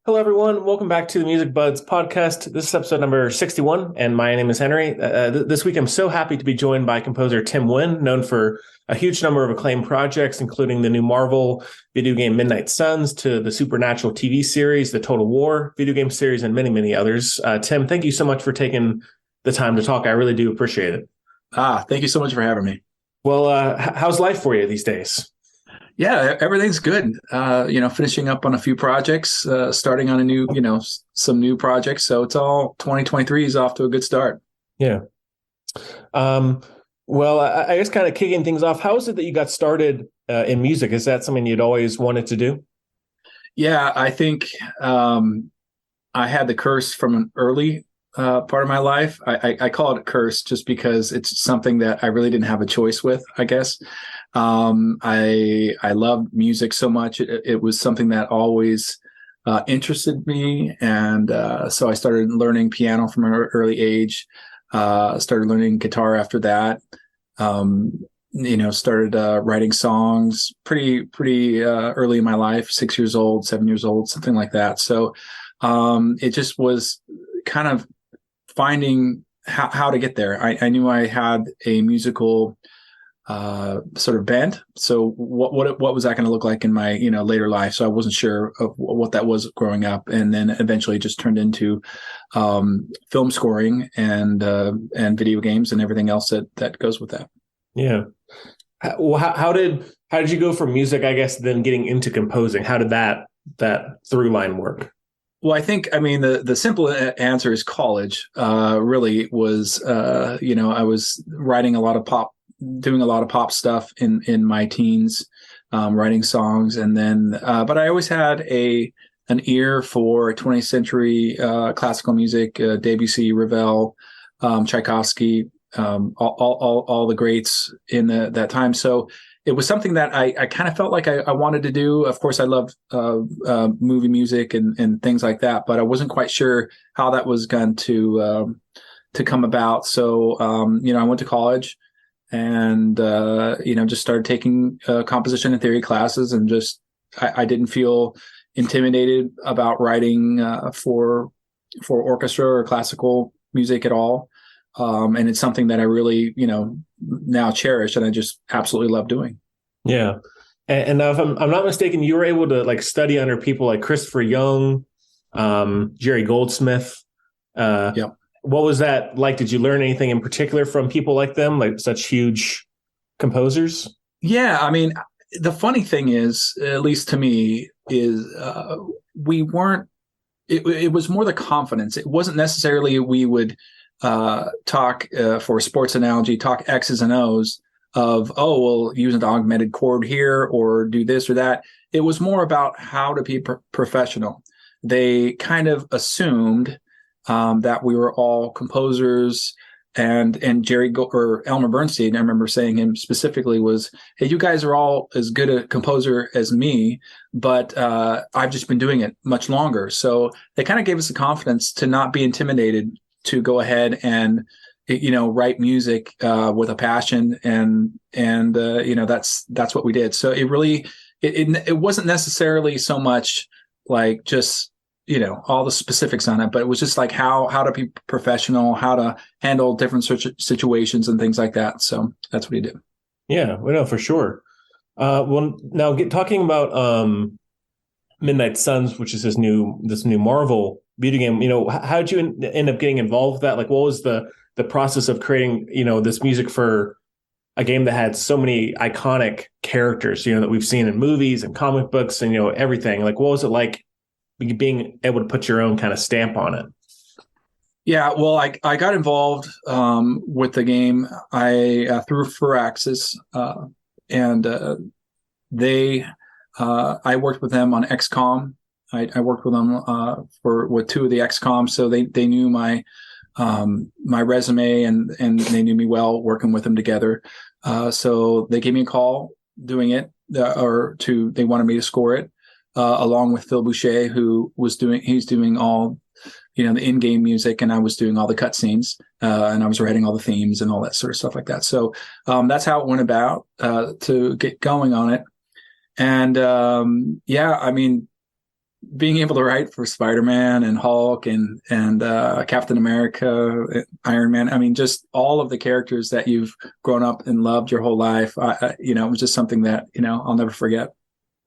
Hello, everyone. Welcome back to the Music Buds podcast. This is episode number 61, and my name is Henry. This week, I'm so happy to be joined by composer Tim Wynn, known for a huge number of acclaimed projects, including the new Marvel video game Midnight Suns, to the Supernatural TV series, the Total War video game series, and many, many others. Tim, thank you so much for taking the time to talk. I really do appreciate it. Thank you so much for having me. Well, how's life for you these days? Yeah, everything's good. Finishing up on a few projects, starting on some new projects. So it's all 2023 is off to a good start. Yeah. I guess kind of kicking things off, how is it that you got started in music? Is that something you'd always wanted to do? Yeah, I think I had the curse from an early part of my life. I call it a curse just because it's something that I really didn't have a choice with, I guess. I loved music so much. It was something that always interested me. And so I started learning piano from an early age, started learning guitar after that, started writing songs pretty early in my life, 6 years old, 7 years old, something like that. So it just was kind of finding how to get there. I knew I had a musical sort of bent. So what was that going to look like in my later life? So I wasn't sure of what that was growing up, and then eventually just turned into film scoring and video games and everything else that goes with that. Yeah. Well, how did you go from music, I guess, then getting into composing? How did that through line work? Well, the simple answer is college. Really was I was writing a lot of pop. Doing a lot of pop stuff in my teens, writing songs, and then but I always had an ear for 20th century classical music, Debussy, Ravel, Tchaikovsky, all the greats in that time. So it was something that I kind of felt like I wanted to do. Of course, I loved movie music and things like that, but I wasn't quite sure how that was going to come about. So I went to college. And, just started taking composition and theory classes, and just I didn't feel intimidated about writing for orchestra or classical music at all. And it's something that I really, now cherish, and I just absolutely love doing. Yeah. And now, if I'm not mistaken, you were able to study under people like Christopher Young, Jerry Goldsmith. Yep. What was that like? Did you learn anything in particular from people like them, like such huge composers? Yeah, the funny thing is, at least to me, is we weren't. It was more the confidence. It wasn't necessarily we would talk for a sports analogy, talk X's and O's of use an augmented chord here or do this or that. It was more about how to be professional. They kind of assumed that we were all composers, and or Elmer Bernstein, I remember saying him specifically, was, hey, you guys are all as good a composer as me, but I've just been doing it much longer. So they kind of gave us the confidence to not be intimidated, to go ahead and write music with a passion, and that's what we did. So it really it wasn't necessarily so much like just all the specifics on it, but it was just like how to be professional, how to handle different situations and things like that. So that's what he did. Yeah, we know for sure. Well, now talking about Midnight Suns, which is this new Marvel video game. How did you end up getting involved with that? Like, what was the process of creating this music for a game that had so many iconic characters that we've seen in movies and comic books and everything? Like, what was it like being able to put your own kind of stamp on it? Yeah, well, I got involved with the game. Through Firaxis, and I worked with them on XCOM. I worked with them with two of the XCOM, so they knew my resume, and they knew me well working with them together. So they gave me a call doing it, they wanted me to score it. Along with Phil Boucher, he's doing all, the in-game music, and I was doing all the cutscenes, and I was writing all the themes and all that sort of stuff like that. So that's how it went about to get going on it. And being able to write for Spider-Man and Hulk and Captain America, Iron Man. I mean, just all of the characters that you've grown up and loved your whole life. It was just something that I'll never forget.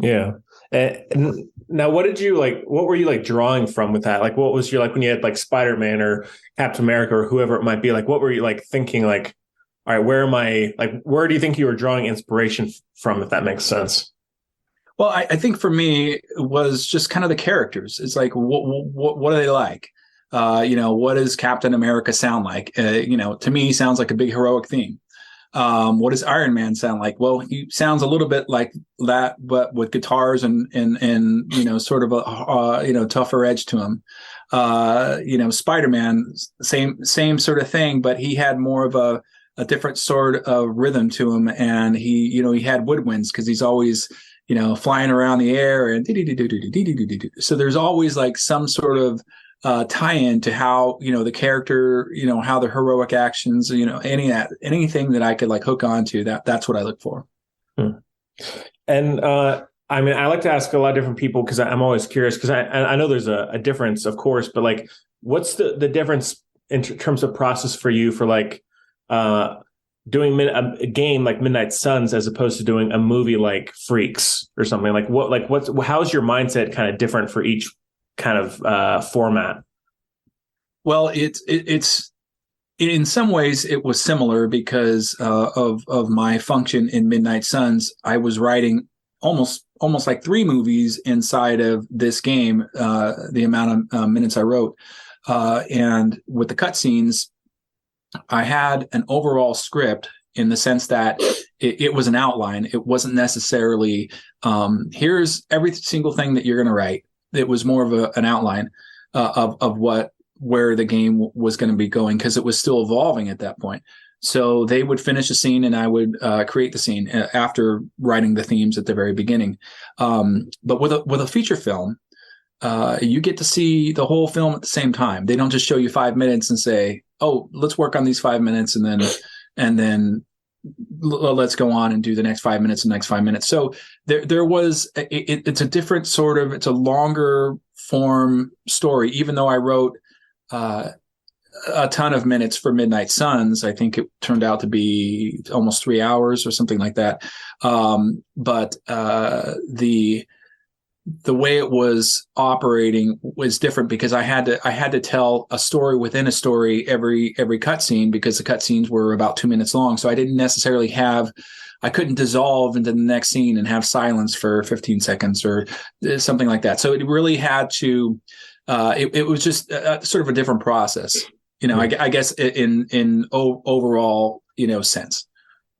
Yeah. And now, what did you like? What were you like drawing from with that? Like, what was your like when you had like Spider-Man or Captain America or whoever it might be? Like, what were you like thinking? Like, all right, where am I? Like, where do you think you were drawing inspiration from? If that makes sense. Well, I think for me it was just kind of the characters. It's like what are they like? What does Captain America sound like? To me, he sounds like a big heroic theme. What does Iron Man sound like? Well, he sounds a little bit like that, but with guitars and sort of a tougher edge to him. Spider-Man, same sort of thing, but he had more of a different sort of rhythm to him, and he had woodwinds because he's always flying around the air and so there's always like some sort of tie-in to how the character, how the heroic actions, anything that I could like hook onto. That's what I look for. And I mean, I like to ask a lot of different people because I'm always curious because I know there's a difference, of course, but like, what's the difference in terms of process for you for like doing a game like Midnight Suns as opposed to doing a movie like Freaks or something? Like how's your mindset kind of different for each kind of format? Well, it's in some ways it was similar because of my function in Midnight Suns. I was writing almost like 3 movies inside of this game. The amount of minutes I wrote, and with the cutscenes, I had an overall script in the sense that it was an outline. It wasn't necessarily here's every single thing that you're going to write. It was more of an outline of where the game was going to be going because it was still evolving at that point. So they would finish a scene and I would create the scene after writing the themes at the very beginning. But with a feature film, you get to see the whole film at the same time. They don't just show you 5 minutes and say, "Oh, let's work on these 5 minutes," and then let's go on and do the next 5 minutes and next 5 minutes. So there was it's a different sort of, it's a longer form story. Even though I wrote a ton of minutes for Midnight Suns, I think it turned out to be almost 3 hours or something like that. But the way it was operating was different because I had to tell a story within a story every cutscene because the cutscenes were about 2 minutes long. So I didn't necessarily I couldn't dissolve into the next scene and have silence for 15 seconds or something like that. So it really had to, it was just sort of a different process, I guess in overall, sense.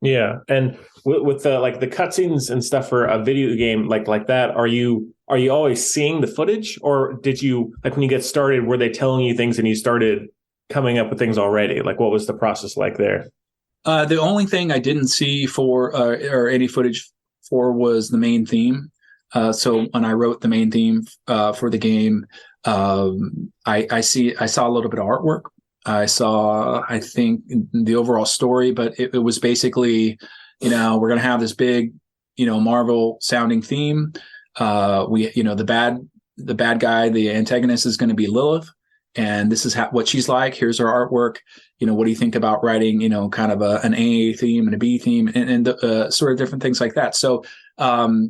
Yeah. And with the like the cutscenes and stuff for a video game like that, are you always seeing the footage, or did you, like, when you get started, were they telling you things and you started coming up with things already? Like, what was the process like there? The only thing I didn't see for or any footage for was the main theme. So when I wrote the main theme for the game, I saw a little bit of artwork. I saw, I think, the overall story, but it was basically, we're going to have this big, Marvel sounding theme. The bad guy, the antagonist, is going to be Lilith, and this is what she's like. Here's her artwork. What do you think about writing, kind of an A theme and a B theme and sort of different things like that. So I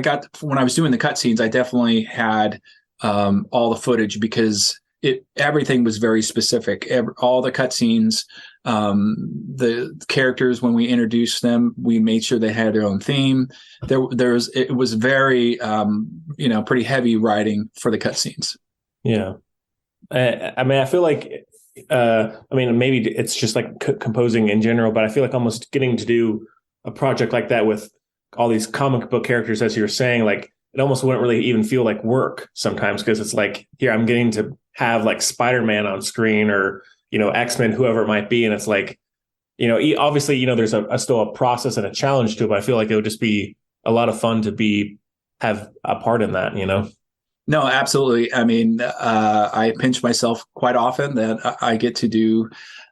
got, when I was doing the cutscenes, I definitely had all the footage because everything was very specific. All the cutscenes, the characters, when we introduced them, we made sure they had their own theme. It was very, pretty heavy writing for the cutscenes. Yeah. I mean, I feel like, maybe it's just like composing in general, but I feel like almost getting to do a project like that with all these comic book characters, as you're saying, like, it almost wouldn't really even feel like work sometimes, because it's like, here, I'm getting to have like Spider-Man on screen or, X-Men, whoever it might be. And it's like, obviously, there's still a process and a challenge to it, but I feel like it would just be a lot of fun to have a part in that, No, absolutely. I mean, I pinch myself quite often that I get to do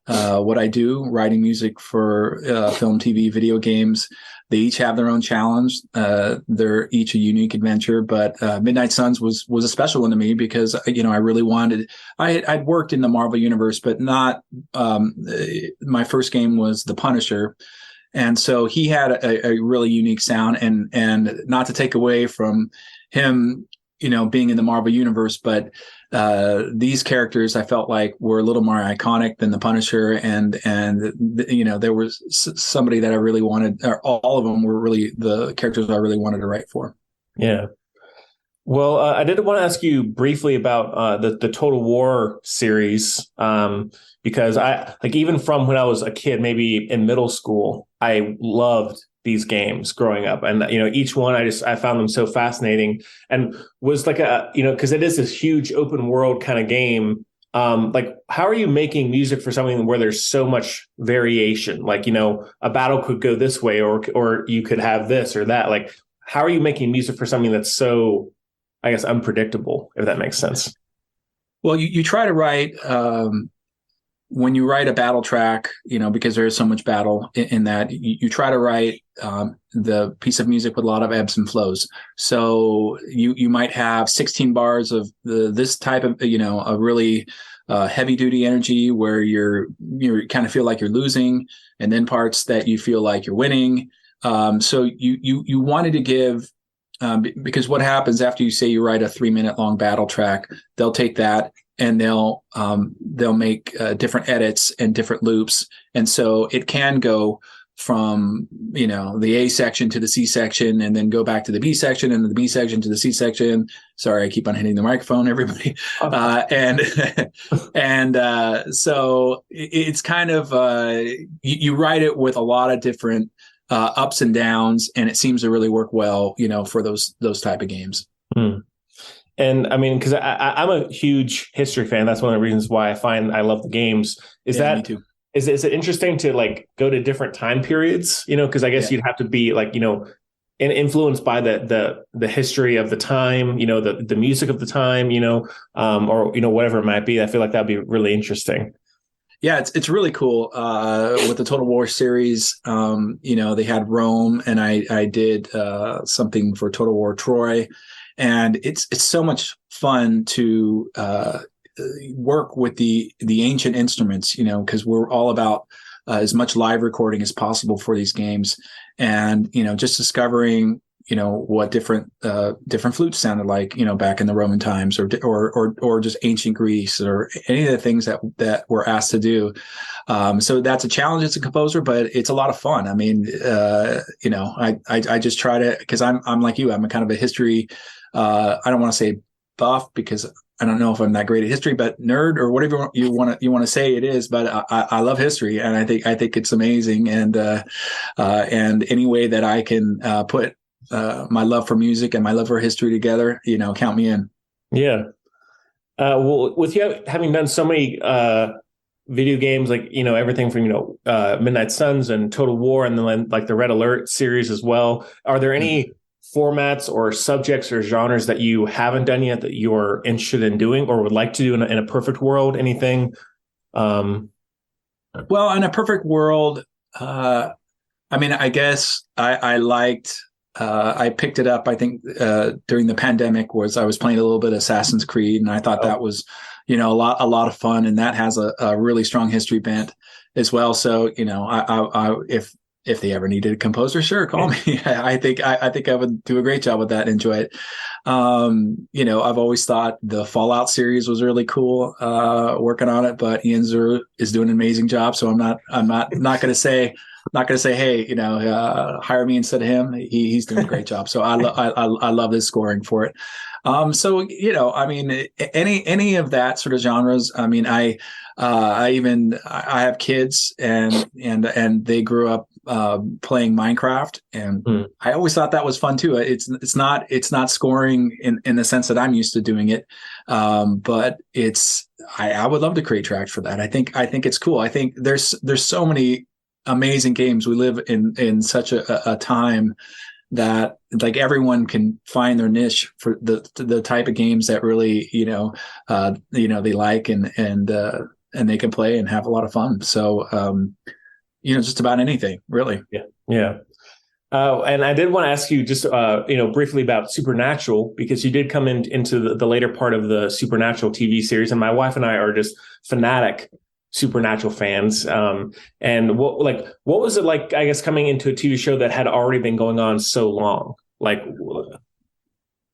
what I do, writing music for film, TV, video games. They each have their own challenge. They're each a unique adventure, but Midnight Suns was a special one to me because I really wanted. I'd worked in the Marvel universe, but not. My first game was The Punisher, and so he had a really unique sound, and not to take away from him, being in the Marvel universe, but these characters I felt like were a little more iconic than the Punisher, and there was somebody that I really wanted, or all of them were really the characters I really wanted to write for. Yeah. Well, I did want to ask you briefly about the Total War series, because I like even from when I was a kid, maybe in middle school, I loved these games growing up, and each one I found them so fascinating, and was like because it is this huge open world kind of game. Like, how are you making music for something where there's so much variation? Like, a battle could go this way, or you could have this or that. Like, how are you making music for something that's so, I guess, unpredictable, if that makes sense? Well, you try to write when you write a battle track, because there is so much battle in that, you try to write the piece of music with a lot of ebbs and flows. So you might have 16 bars of this type of, a really heavy duty energy where you kind of feel like you're losing, and then parts that you feel like you're winning. So you wanted to give, because what happens after you say you write a 3-minute long battle track, they'll take that and they'll make different edits and different loops. And so it can go from, the A section to the C section, and then go back to the B section, and the B section to the C section. Sorry, I keep on hitting the microphone, everybody. So it's kind of, you write it with a lot of different ups and downs, and it seems to really work well, for those type of games. Hmm. And I mean, because I'm a huge history fan. That's one of the reasons why I find I love the games. Me too. Is it interesting to like go to different time periods? Because I guess you'd have to be like, influenced by the history of the time, the music of the time, or whatever it might be. I feel like that'd be really interesting. Yeah, it's really cool with the Total War series. They had Rome, and I did something for Total War Troy, and it's so much fun to work with the ancient instruments, because we're all about as much live recording as possible for these games, and just discovering what different flutes sounded like, back in the Roman times, or just ancient Greece, or any of the things that we're asked to do. So that's a challenge as a composer, but it's a lot of fun. I mean, I just try to, because I'm like you, I'm a kind of a history. I don't want to say buff, because I don't know if I'm that great at history, but nerd, or whatever you want to say it is. But I love history, and I think it's amazing. And any way that I can put my love for music and my love for history together, count me in. Yeah. Well, with you having done so many video games, like, everything from, Midnight Suns and Total War, and then like the Red Alert series as well, are there any formats or subjects or genres that you haven't done yet that you're interested in doing or would like to do in a perfect world? Anything? Well, in a perfect world, I mean, I guess I liked, I picked it up, I think, during the pandemic, I was playing a little bit of Assassin's Creed, and I thought that was, a lot of fun, and that has a really strong history bent as well. So, if they ever needed a composer, sure, call me. I think I would do a great job with that and enjoy it. I've always thought the Fallout series was really cool, working on it, but Ian Zur is doing an amazing job. So I'm not going to say, hey, hire me instead of him. He's doing a great job. So I love his scoring for it. So, I mean, any of that sort of genres. I mean, I have kids, and they grew up playing Minecraft, and I always thought that was fun too. It's not scoring in the sense that I'm used to doing it, but I would love to create tracks for that. I think it's cool. I think there's so many amazing games. We live in such a time that like everyone can find their niche for the type of games that really they like, and they can play and have a lot of fun. So just about anything, really. Yeah. And I did want to ask you just, briefly about Supernatural, because you did come into the later part of the Supernatural TV series, and my wife and I are just fanatic Supernatural fans. And what was it like, I guess, coming into a TV show that had already been going on so long? Like,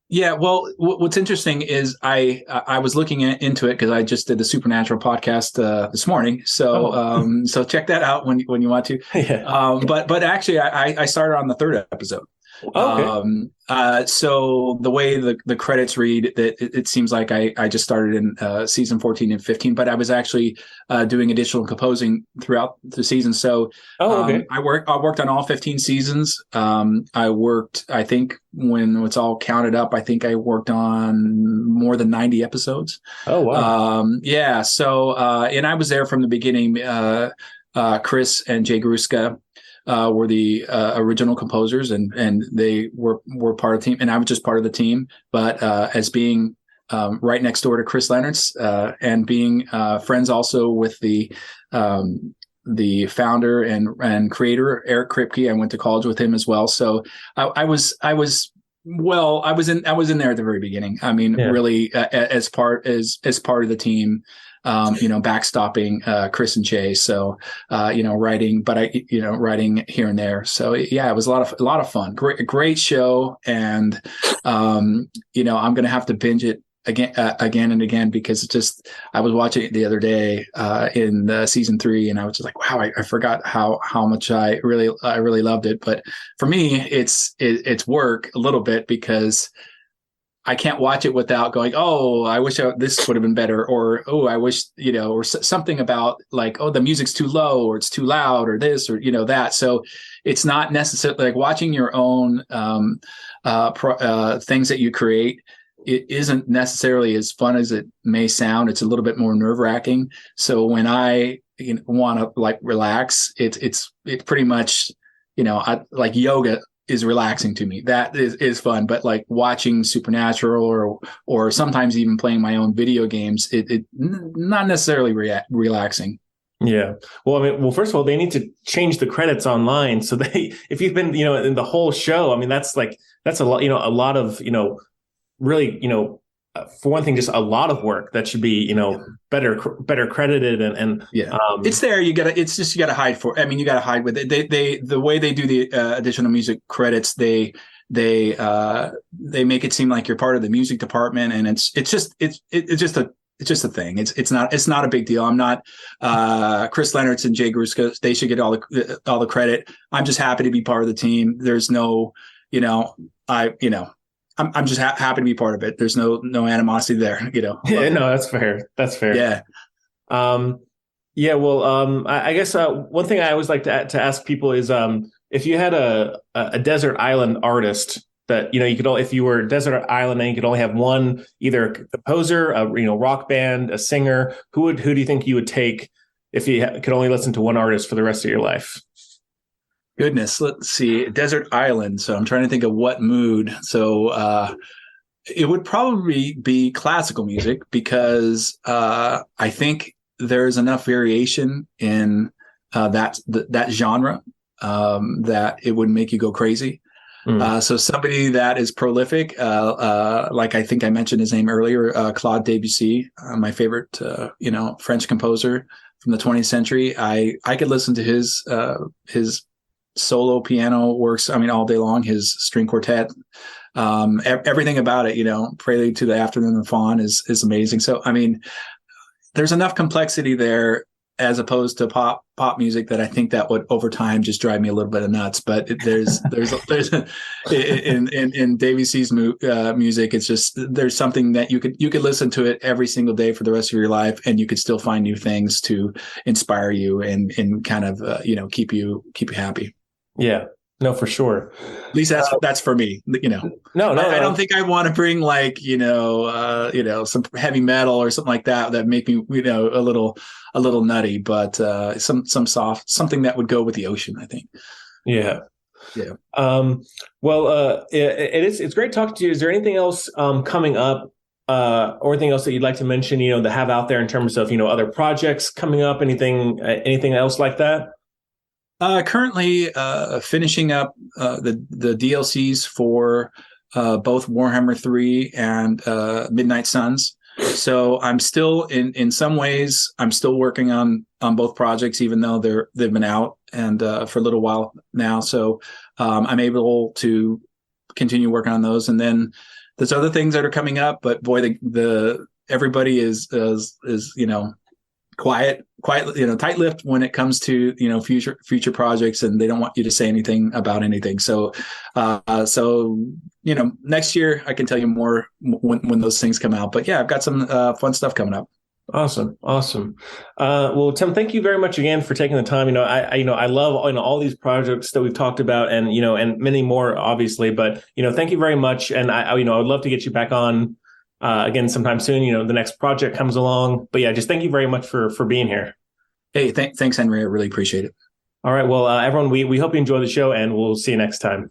Yeah, well, what's interesting is I was looking into it because I just did the Supernatural podcast this morning. So so check that out when you want to. Yeah. But actually, I started on the third episode. Okay. So the way the credits read, it seems like I just started in season 14 and 15, but I was actually doing additional composing throughout the season. So Okay. I worked on all 15 seasons. I think when it's all counted up, I think I worked on more than 90 episodes. Oh, wow. Yeah. So and I was there from the beginning. Chris and Jay Gruska were the original composers, and they were part of the team, and I was just part of the team. But as being right next door to Chris Leonard's, and being friends also with the founder and creator Eric Kripke, I went to college with him as well. So I was in there at the very beginning. I mean, Yeah. really as part of the team. Backstopping Chris and Jay. So, writing, but writing here and there. So yeah, it was a lot of fun. Great show. And, I'm going to have to binge it again and again, because I was watching it the other day in season 3, and I was just like, wow, I forgot how much I really loved it. But for me, it's work a little bit, because I can't watch it without going, oh, I wish this would have been better, or oh, I wish, or something about like, oh, the music's too low, or it's too loud, or this, or that. So it's not necessarily like watching your own things that you create. It isn't necessarily as fun as it may sound. It's a little bit more nerve wracking. So when I want to like relax, it's pretty much, like yoga is relaxing to me. That is fun. But like watching Supernatural or sometimes even playing my own video games, it not necessarily relaxing. Yeah. Well, I mean, first of all, they need to change the credits online. So if you've been, in the whole show, I mean, that's a lot, a lot of, really, for one thing, just a lot of work that should be, better credited and yeah, it's there. You gotta hide for. I mean, you gotta hide with it. They the way they do the additional music credits, they make it seem like you're part of the music department, and it's just a thing. It's not a big deal. I'm not Chris Leonard's and Jay Gruska. They should get all the credit. I'm just happy to be part of the team. There's no, I'm just happy to be part of it. There's no animosity there, Yeah, no, that's fair. That's fair. Yeah. Yeah. Well, I guess one thing I always like to ask people is if you had a desert island artist that you could if you were a desert island and you could only have one, either a composer, a rock band, a singer, who do you think you would take if you could only listen to one artist for the rest of your life? Goodness, let's see. Desert island. So I'm trying to think of what mood. So it would probably be classical music, because I think there's enough variation in that genre that it would make you go crazy. So somebody that is prolific, like I think I mentioned his name earlier, Claude Debussy, my favorite, French composer from the 20th century. I could listen to his solo piano works, I mean, all day long. His string quartet, everything about it, Prelude to the Afternoon of the Faun is amazing. So, I mean, there's enough complexity there as opposed to pop music that I think that would over time just drive me a little bit of nuts. But there's in Debussy's music, it's just, there's something that you could listen to it every single day for the rest of your life, and you could still find new things to inspire you and kind of keep you happy. Yeah, no, for sure. At least that's for me. No, I don't think I want to bring like some heavy metal or something like that make me a little nutty, but some soft, something that would go with the ocean, I think. Yeah. Yeah. Well, it's great talking to you. Is there anything else coming up, or anything else that you'd like to mention? To have out there in terms of other projects coming up, anything else like that? Currently, finishing up the DLCs for both Warhammer 3 and Midnight Suns. So I'm still in some ways I'm still working on both projects, even though they've been out and for a little while now. So I'm able to continue working on those, and then there's other things that are coming up. But boy, the everybody is quiet, tight-lipped when it comes to future projects, and they don't want you to say anything about anything. So next year I can tell you more when those things come out. But yeah, I've got some fun stuff coming up. Awesome. Well, Tim, thank you very much again for taking the time. I love all these projects that we've talked about, and and many more, obviously. But thank you very much, and I would love to get you back on again sometime soon. The next project comes along. But yeah, just thank you very much for being here. Hey, thanks, Henry. I really appreciate it. All right. Well, everyone, we hope you enjoy the show, and we'll see you next time.